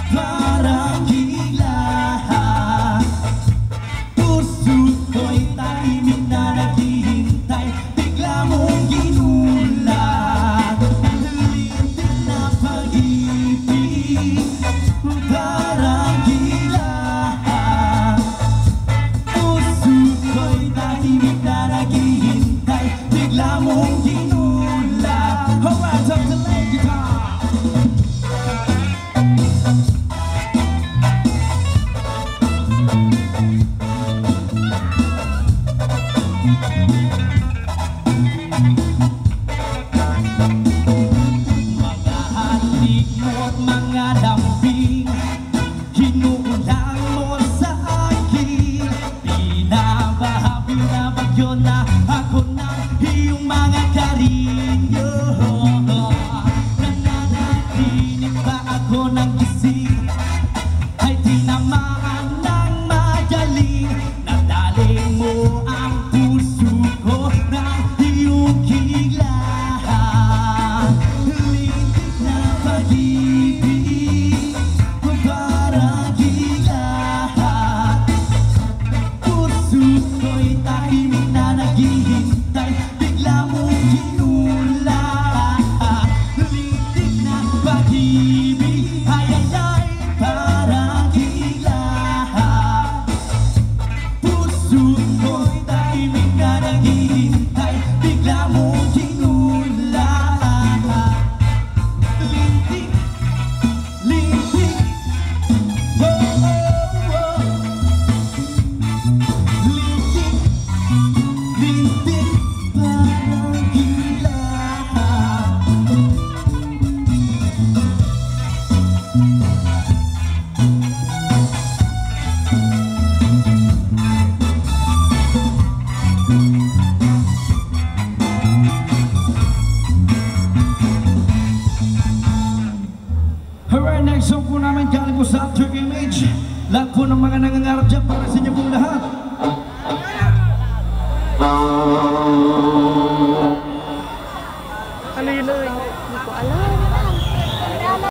Parang hila, puso ko'y tahimik na naghihintay, bigla mong ginulat, lintik na pag-ibig. Parang hila, puso ko'y tahimik na naghihintay, bigla mong ginulat. Alright, up to lead guitar. Mga halik mo't mga lambing, hinuulan mo sa akin. Binabahabi na bagyo na ako ng iyong mga karinyo. Nananaginip ba ako ng gising, ay tinamaan ng magaling. Nadaling mo ang puso ko ng iyong kilahan, lintik na pag-ibig. Parang hilahan, puso ko'y tahimik na naghihintay, bigla mong ginulat, lintik na pag-ibig. Ay ay ay, parang hilahan, puso ko'y tahimik na naghihintay, bigla mong ginulat, lintik, lintik, oh, oh, oh. Lintik, lintik, parang hilahan. Alright, next song po namin galing po sa After Image. Lahat po ng mga nangangarap dyan para sa inyo pong lahat.